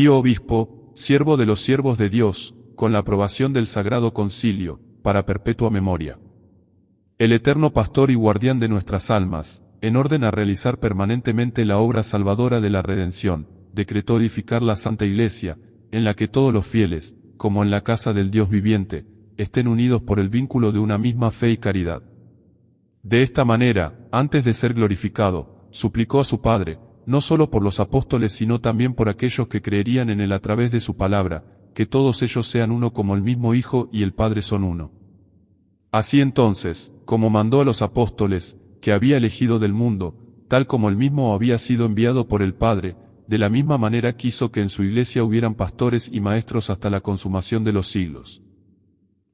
Pío Obispo, siervo de los siervos de Dios, con la aprobación del Sagrado Concilio, para perpetua memoria. El eterno pastor y guardián de nuestras almas, en orden a realizar permanentemente la obra salvadora de la redención, decretó edificar la Santa Iglesia, en la que todos los fieles, como en la casa del Dios viviente, estén unidos por el vínculo de una misma fe y caridad. De esta manera, antes de ser glorificado, suplicó a su Padre, no solo por los apóstoles sino también por aquellos que creerían en él a través de su palabra, que todos ellos sean uno como el mismo Hijo y el Padre son uno. Así entonces, como mandó a los apóstoles, que había elegido del mundo, tal como él mismo había sido enviado por el Padre, de la misma manera quiso que en su iglesia hubieran pastores y maestros hasta la consumación de los siglos.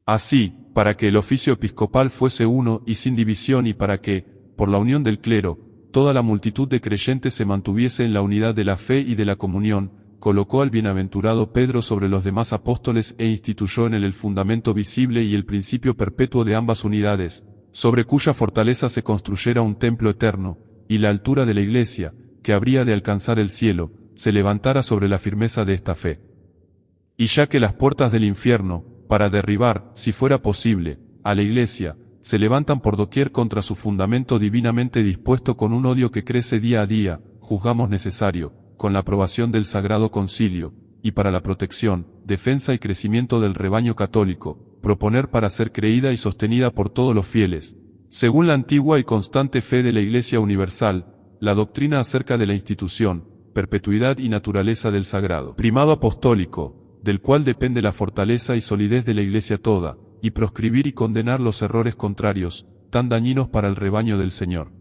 Así, para que el oficio episcopal fuese uno y sin división y para que, por la unión del clero, toda la multitud de creyentes se mantuviese en la unidad de la fe y de la comunión, colocó al bienaventurado Pedro sobre los demás apóstoles e instituyó en él el fundamento visible y el principio perpetuo de ambas unidades, sobre cuya fortaleza se construyera un templo eterno, y la altura de la iglesia, que habría de alcanzar el cielo, se levantara sobre la firmeza de esta fe. Y ya que las puertas del infierno, para derribar, si fuera posible, a la iglesia, se levantan por doquier contra su fundamento divinamente dispuesto con un odio que crece día a día, juzgamos necesario, con la aprobación del Sagrado Concilio, y para la protección, defensa y crecimiento del rebaño católico, proponer para ser creída y sostenida por todos los fieles, según la antigua y constante fe de la Iglesia Universal, la doctrina acerca de la institución, perpetuidad y naturaleza del sagrado primado apostólico, del cual depende la fortaleza y solidez de la Iglesia toda, y proscribir y condenar los errores contrarios, tan dañinos para el rebaño del Señor.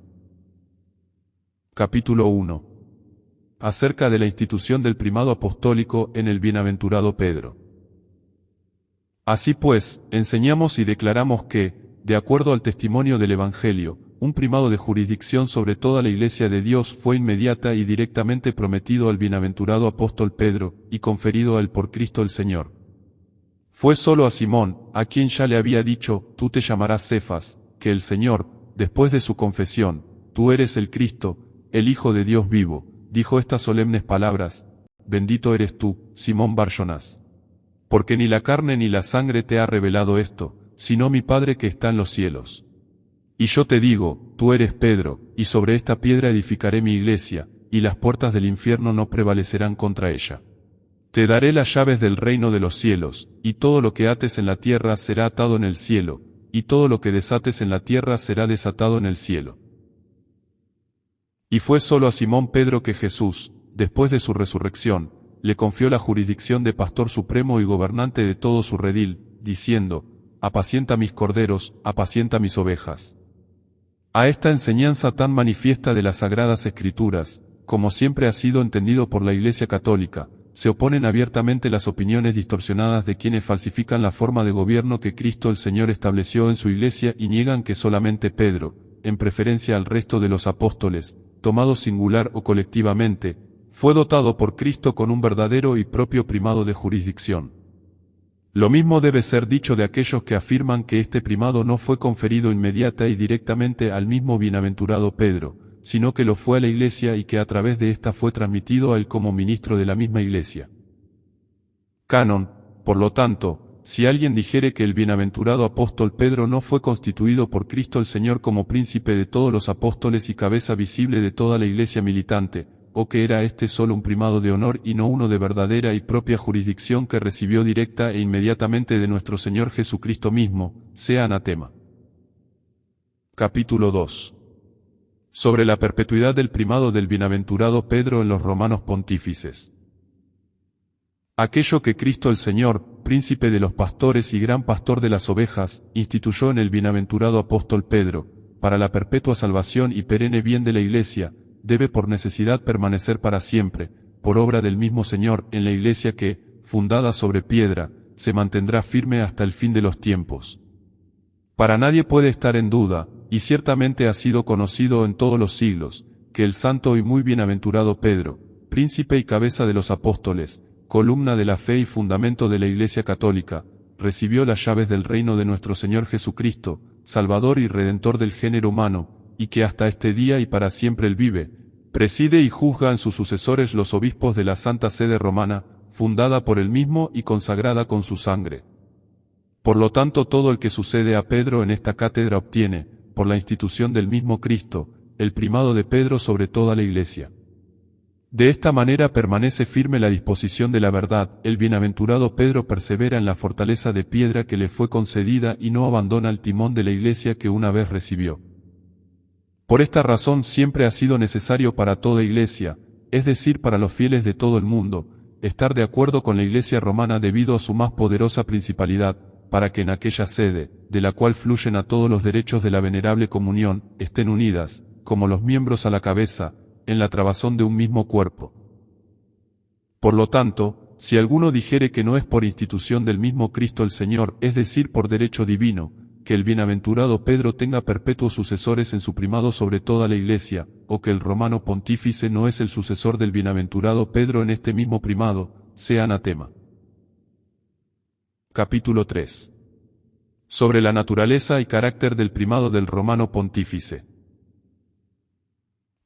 Capítulo 1. Acerca de la institución del primado apostólico en el bienaventurado Pedro. Así pues, enseñamos y declaramos que, de acuerdo al testimonio del Evangelio, un primado de jurisdicción sobre toda la Iglesia de Dios fue inmediata y directamente prometido al bienaventurado apóstol Pedro, y conferido a él por Cristo el Señor. Fue solo a Simón, a quien ya le había dicho, tú te llamarás Cefas, que el Señor, después de su confesión, tú eres el Cristo, el Hijo de Dios vivo, dijo estas solemnes palabras, bendito eres tú, Simón Bar-Jonás. Porque ni la carne ni la sangre te ha revelado esto, sino mi Padre que está en los cielos. Y yo te digo, tú eres Pedro, y sobre esta piedra edificaré mi iglesia, y las puertas del infierno no prevalecerán contra ella. Te daré las llaves del reino de los cielos, y todo lo que ates en la tierra será atado en el cielo, y todo lo que desates en la tierra será desatado en el cielo. Y fue solo a Simón Pedro que Jesús, después de su resurrección, le confió la jurisdicción de pastor supremo y gobernante de todo su redil, diciendo, apacienta mis corderos, apacienta mis ovejas. A esta enseñanza tan manifiesta de las Sagradas Escrituras, como siempre ha sido entendido por la Iglesia Católica, se oponen abiertamente las opiniones distorsionadas de quienes falsifican la forma de gobierno que Cristo el Señor estableció en su Iglesia y niegan que solamente Pedro, en preferencia al resto de los apóstoles, tomado singular o colectivamente, fue dotado por Cristo con un verdadero y propio primado de jurisdicción. Lo mismo debe ser dicho de aquellos que afirman que este primado no fue conferido inmediata y directamente al mismo bienaventurado Pedro, sino que lo fue a la Iglesia y que a través de ésta fue transmitido a él como ministro de la misma Iglesia. Canon, por lo tanto, si alguien dijere que el bienaventurado apóstol Pedro no fue constituido por Cristo el Señor como príncipe de todos los apóstoles y cabeza visible de toda la Iglesia militante, o que era este solo un primado de honor y no uno de verdadera y propia jurisdicción que recibió directa e inmediatamente de nuestro Señor Jesucristo mismo, sea anatema. Capítulo 2. Sobre la perpetuidad del primado del bienaventurado Pedro en los romanos pontífices. Aquello que Cristo el Señor, príncipe de los pastores y gran pastor de las ovejas, instituyó en el bienaventurado apóstol Pedro, para la perpetua salvación y perenne bien de la Iglesia, debe por necesidad permanecer para siempre, por obra del mismo Señor en la Iglesia que, fundada sobre piedra, se mantendrá firme hasta el fin de los tiempos. Para nadie puede estar en duda, y ciertamente ha sido conocido en todos los siglos, que el santo y muy bienaventurado Pedro, príncipe y cabeza de los apóstoles, columna de la fe y fundamento de la Iglesia Católica, recibió las llaves del reino de nuestro Señor Jesucristo, Salvador y Redentor del género humano, y que hasta este día y para siempre él vive, preside y juzga en sus sucesores los obispos de la Santa Sede Romana, fundada por él mismo y consagrada con su sangre. Por lo tanto, todo el que sucede a Pedro en esta cátedra obtiene, por la institución del mismo Cristo, el primado de Pedro sobre toda la Iglesia. De esta manera permanece firme la disposición de la verdad, el bienaventurado Pedro persevera en la fortaleza de piedra que le fue concedida y no abandona el timón de la Iglesia que una vez recibió. Por esta razón siempre ha sido necesario para toda Iglesia, es decir para los fieles de todo el mundo, estar de acuerdo con la Iglesia romana debido a su más poderosa principalidad, para que en aquella sede, de la cual fluyen a todos los derechos de la venerable comunión, estén unidas, como los miembros a la cabeza, en la trabazón de un mismo cuerpo. Por lo tanto, si alguno dijere que no es por institución del mismo Cristo el Señor, es decir por derecho divino, que el bienaventurado Pedro tenga perpetuos sucesores en su primado sobre toda la Iglesia, o que el romano pontífice no es el sucesor del bienaventurado Pedro en este mismo primado, sea anatema. Capítulo 3. Sobre la naturaleza y carácter del primado del romano pontífice.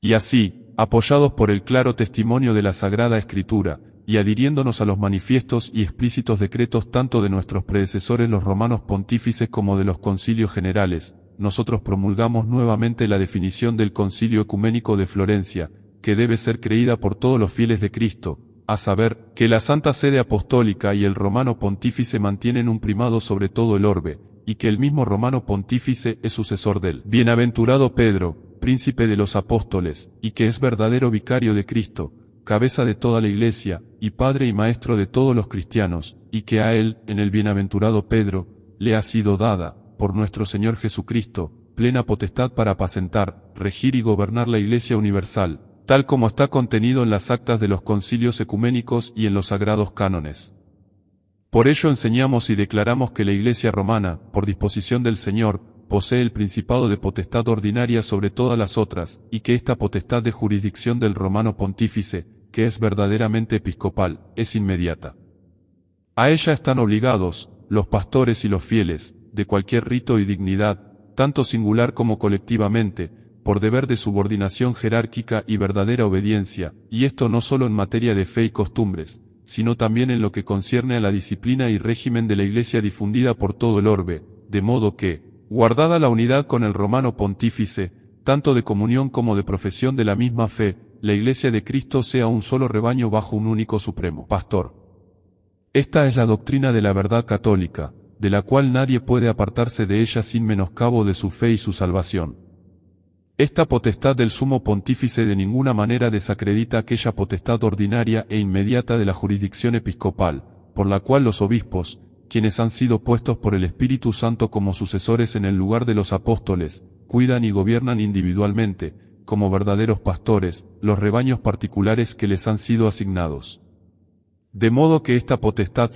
Y así, apoyados por el claro testimonio de la Sagrada Escritura, y adhiriéndonos a los manifiestos y explícitos decretos tanto de nuestros predecesores los romanos pontífices como de los concilios generales, nosotros promulgamos nuevamente la definición del Concilio Ecuménico de Florencia, que debe ser creída por todos los fieles de Cristo, a saber, que la Santa Sede Apostólica y el romano pontífice mantienen un primado sobre todo el orbe, y que el mismo romano pontífice es sucesor del bienaventurado Pedro, príncipe de los apóstoles, y que es verdadero vicario de Cristo, cabeza de toda la Iglesia, y padre y maestro de todos los cristianos, y que a él, en el bienaventurado Pedro, le ha sido dada, por nuestro Señor Jesucristo, plena potestad para apacentar, regir y gobernar la Iglesia universal, tal como está contenido en las actas de los concilios ecuménicos y en los sagrados cánones. Por ello enseñamos y declaramos que la Iglesia romana, por disposición del Señor, posee el principado de potestad ordinaria sobre todas las otras, y que esta potestad de jurisdicción del romano pontífice, que es verdaderamente episcopal, es inmediata. A ella están obligados, los pastores y los fieles, de cualquier rito y dignidad, tanto singular como colectivamente, por deber de subordinación jerárquica y verdadera obediencia, y esto no solo en materia de fe y costumbres, sino también en lo que concierne a la disciplina y régimen de la Iglesia difundida por todo el orbe, de modo que, guardada la unidad con el romano pontífice, tanto de comunión como de profesión de la misma fe, la Iglesia de Cristo sea un solo rebaño bajo un único supremo pastor. Esta es la doctrina de la verdad católica, de la cual nadie puede apartarse de ella sin menoscabo de su fe y su salvación. Esta potestad del sumo pontífice de ninguna manera desacredita aquella potestad ordinaria e inmediata de la jurisdicción episcopal, por la cual los obispos, quienes han sido puestos por el Espíritu Santo como sucesores en el lugar de los apóstoles, cuidan y gobiernan individualmente, como verdaderos pastores, los rebaños particulares que les han sido asignados. De modo que esta potestad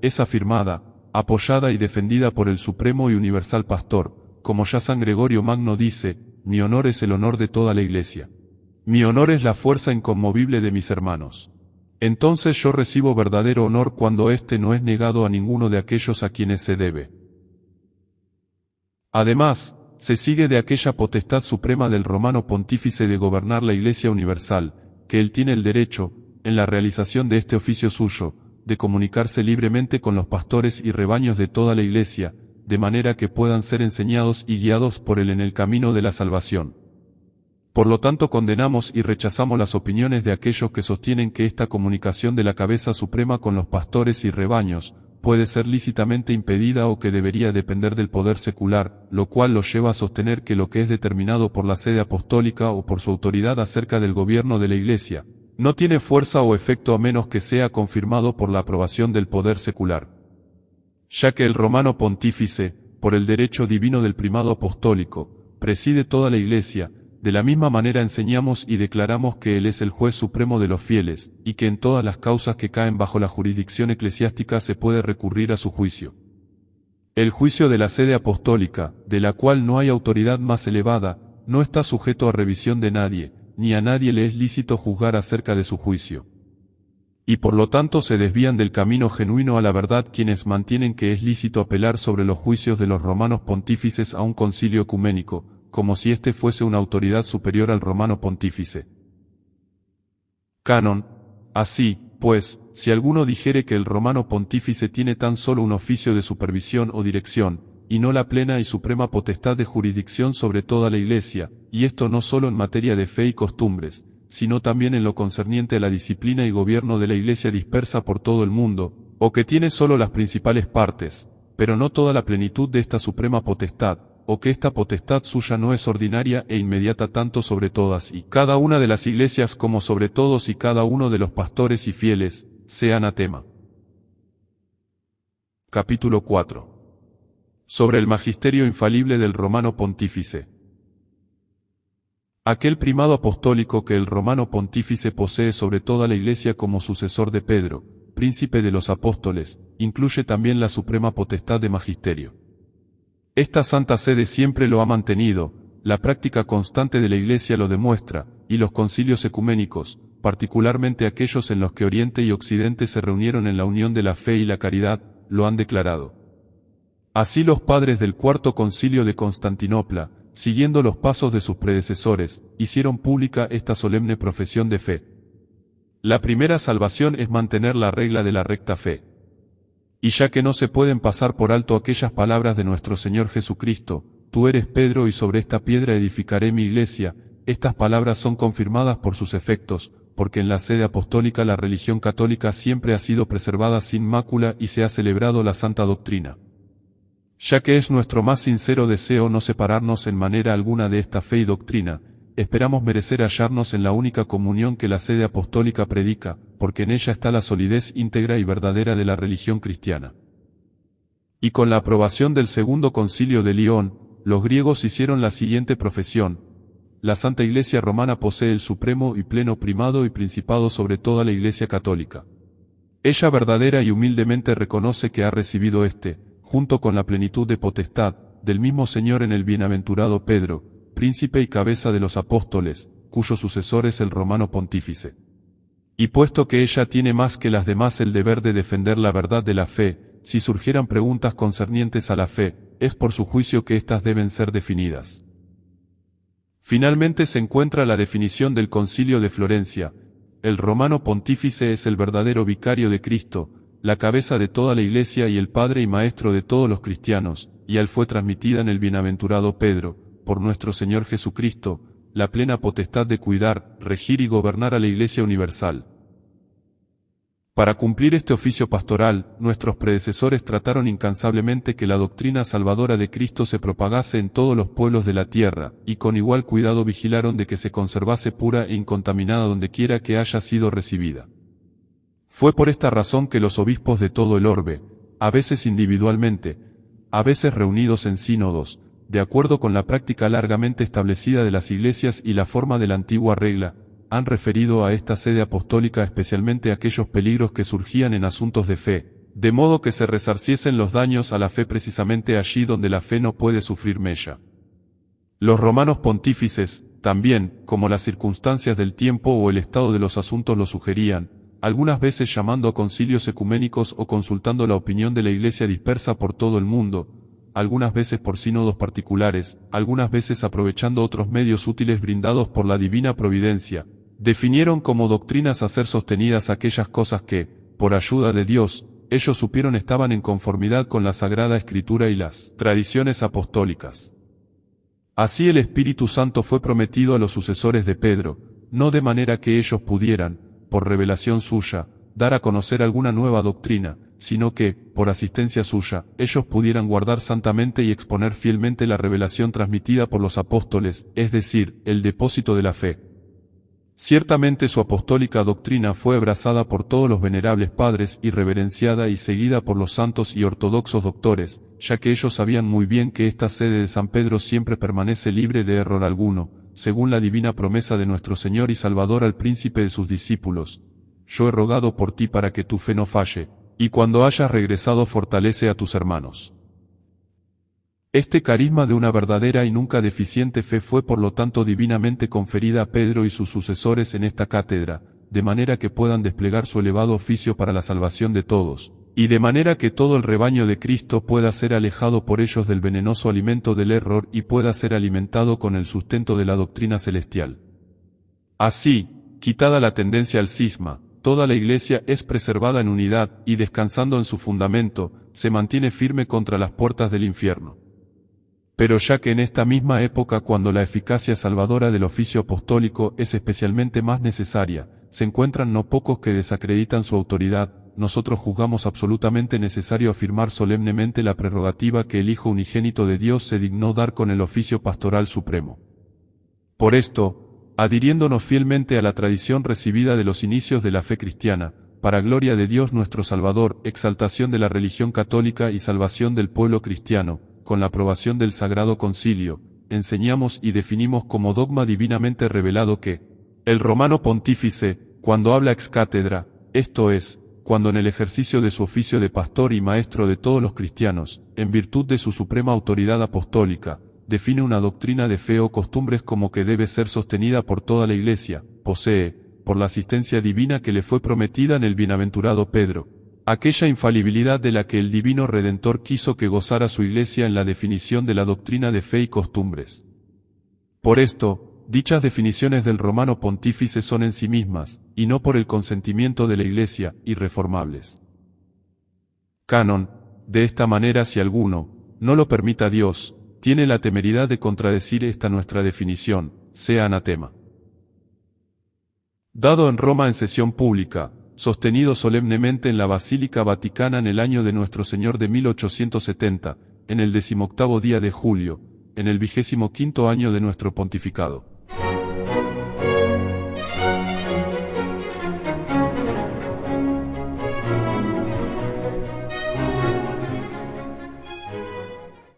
es afirmada, apoyada y defendida por el Supremo y Universal Pastor, como ya San Gregorio Magno dice, mi honor es el honor de toda la Iglesia. Mi honor es la fuerza inconmovible de mis hermanos. Entonces yo recibo verdadero honor cuando éste no es negado a ninguno de aquellos a quienes se debe. Además, se sigue de aquella potestad suprema del romano pontífice de gobernar la Iglesia universal, que él tiene el derecho, en la realización de este oficio suyo, de comunicarse libremente con los pastores y rebaños de toda la Iglesia, de manera que puedan ser enseñados y guiados por él en el camino de la salvación. Por lo tanto condenamos y rechazamos las opiniones de aquellos que sostienen que esta comunicación de la cabeza suprema con los pastores y rebaños, puede ser lícitamente impedida o que debería depender del poder secular, lo cual los lleva a sostener que lo que es determinado por la sede apostólica o por su autoridad acerca del gobierno de la Iglesia, no tiene fuerza o efecto a menos que sea confirmado por la aprobación del poder secular. Ya que el romano pontífice, por el derecho divino del primado apostólico, preside toda la Iglesia, de la misma manera enseñamos y declaramos que Él es el juez supremo de los fieles, y que en todas las causas que caen bajo la jurisdicción eclesiástica se puede recurrir a su juicio. El juicio de la sede apostólica, de la cual no hay autoridad más elevada, no está sujeto a revisión de nadie, ni a nadie le es lícito juzgar acerca de su juicio. Y por lo tanto se desvían del camino genuino a la verdad quienes mantienen que es lícito apelar sobre los juicios de los romanos pontífices a un concilio ecuménico, como si éste fuese una autoridad superior al romano pontífice. Canon. Así, pues, si alguno dijere que el romano pontífice tiene tan solo un oficio de supervisión o dirección, y no la plena y suprema potestad de jurisdicción sobre toda la Iglesia, y esto no solo en materia de fe y costumbres, sino también en lo concerniente a la disciplina y gobierno de la Iglesia dispersa por todo el mundo, o que tiene solo las principales partes, pero no toda la plenitud de esta suprema potestad, o que esta potestad suya no es ordinaria e inmediata tanto sobre todas y cada una de las iglesias como sobre todos y cada uno de los pastores y fieles, sea anatema. Capítulo 4. Sobre el magisterio infalible del romano pontífice. Aquel primado apostólico que el romano pontífice posee sobre toda la Iglesia como sucesor de Pedro, príncipe de los apóstoles, incluye también la suprema potestad de magisterio. Esta Santa Sede siempre lo ha mantenido, la práctica constante de la Iglesia lo demuestra, y los concilios ecuménicos, particularmente aquellos en los que Oriente y Occidente se reunieron en la unión de la fe y la caridad, lo han declarado. Así los padres del Cuarto Concilio de Constantinopla, siguiendo los pasos de sus predecesores, hicieron pública esta solemne profesión de fe. La primera salvación es mantener la regla de la recta fe. Y ya que no se pueden pasar por alto aquellas palabras de nuestro Señor Jesucristo, tú eres Pedro y sobre esta piedra edificaré mi iglesia, estas palabras son confirmadas por sus efectos, porque en la sede apostólica la religión católica siempre ha sido preservada sin mácula y se ha celebrado la santa doctrina. Ya que es nuestro más sincero deseo no separarnos en manera alguna de esta fe y doctrina, esperamos merecer hallarnos en la única comunión que la sede apostólica predica, porque en ella está la solidez íntegra y verdadera de la religión cristiana. Y con la aprobación del Segundo Concilio de León, los griegos hicieron la siguiente profesión: la Santa Iglesia Romana posee el supremo y pleno primado y principado sobre toda la Iglesia católica. Ella verdadera y humildemente reconoce que ha recibido junto con la plenitud de potestad, del mismo Señor en el bienaventurado Pedro, príncipe y cabeza de los apóstoles, cuyo sucesor es el romano pontífice. Y puesto que ella tiene más que las demás el deber de defender la verdad de la fe, si surgieran preguntas concernientes a la fe, es por su juicio que éstas deben ser definidas. Finalmente se encuentra la definición del Concilio de Florencia: el romano pontífice es el verdadero vicario de Cristo, la cabeza de toda la Iglesia y el padre y maestro de todos los cristianos, y a él fue transmitida en el bienaventurado Pedro, por nuestro Señor Jesucristo, la plena potestad de cuidar, regir y gobernar a la Iglesia universal. Para cumplir este oficio pastoral, nuestros predecesores trataron incansablemente que la doctrina salvadora de Cristo se propagase en todos los pueblos de la tierra, y con igual cuidado vigilaron de que se conservase pura e incontaminada dondequiera que haya sido recibida. Fue por esta razón que los obispos de todo el orbe, a veces individualmente, a veces reunidos en sínodos, de acuerdo con la práctica largamente establecida de las iglesias y la forma de la antigua regla, han referido a esta sede apostólica especialmente aquellos peligros que surgían en asuntos de fe, de modo que se resarciesen los daños a la fe precisamente allí donde la fe no puede sufrir mella. Los romanos pontífices, también, como las circunstancias del tiempo o el estado de los asuntos lo sugerían, algunas veces llamando a concilios ecuménicos o consultando la opinión de la Iglesia dispersa por todo el mundo, algunas veces por sínodos particulares, algunas veces aprovechando otros medios útiles brindados por la divina providencia, definieron como doctrinas a ser sostenidas aquellas cosas que, por ayuda de Dios, ellos supieron estaban en conformidad con la Sagrada Escritura y las tradiciones apostólicas. Así el Espíritu Santo fue prometido a los sucesores de Pedro, no de manera que ellos pudieran, por revelación suya, dar a conocer alguna nueva doctrina, sino que, por asistencia suya, ellos pudieran guardar santamente y exponer fielmente la revelación transmitida por los apóstoles, es decir, el depósito de la fe. Ciertamente su apostólica doctrina fue abrazada por todos los venerables padres y reverenciada y seguida por los santos y ortodoxos doctores, ya que ellos sabían muy bien que esta sede de San Pedro siempre permanece libre de error alguno, según la divina promesa de nuestro Señor y Salvador al príncipe de sus discípulos: yo he rogado por ti para que tu fe no falle, y cuando hayas regresado fortalece a tus hermanos. Este carisma de una verdadera y nunca deficiente fe fue por lo tanto divinamente conferida a Pedro y sus sucesores en esta cátedra, de manera que puedan desplegar su elevado oficio para la salvación de todos, y de manera que todo el rebaño de Cristo pueda ser alejado por ellos del venenoso alimento del error y pueda ser alimentado con el sustento de la doctrina celestial. Así, quitada la tendencia al cisma, toda la Iglesia es preservada en unidad y descansando en su fundamento, se mantiene firme contra las puertas del infierno. Pero ya que en esta misma época cuando la eficacia salvadora del oficio apostólico es especialmente más necesaria, se encuentran no pocos que desacreditan su autoridad, nosotros juzgamos absolutamente necesario afirmar solemnemente la prerrogativa que el Hijo unigénito de Dios se dignó dar con el oficio pastoral supremo. Por esto, adhiriéndonos fielmente a la tradición recibida de los inicios de la fe cristiana, para gloria de Dios nuestro Salvador, exaltación de la religión católica y salvación del pueblo cristiano, con la aprobación del Sagrado Concilio, enseñamos y definimos como dogma divinamente revelado que, el romano pontífice, cuando habla ex cátedra, esto es, cuando en el ejercicio de su oficio de pastor y maestro de todos los cristianos, en virtud de su suprema autoridad apostólica, define una doctrina de fe o costumbres como que debe ser sostenida por toda la Iglesia, posee, por la asistencia divina que le fue prometida en el bienaventurado Pedro, aquella infalibilidad de la que el divino Redentor quiso que gozara su Iglesia en la definición de la doctrina de fe y costumbres. Por esto, dichas definiciones del romano pontífice son en sí mismas, y no por el consentimiento de la Iglesia, irreformables. Canon, de esta manera si alguno, no lo permita Dios, tiene la temeridad de contradecir esta nuestra definición, sea anatema. Dado en Roma en sesión pública, sostenido solemnemente en la Basílica Vaticana en el año de Nuestro Señor de 1870, en el 18º día de julio, en el 25º año de nuestro pontificado.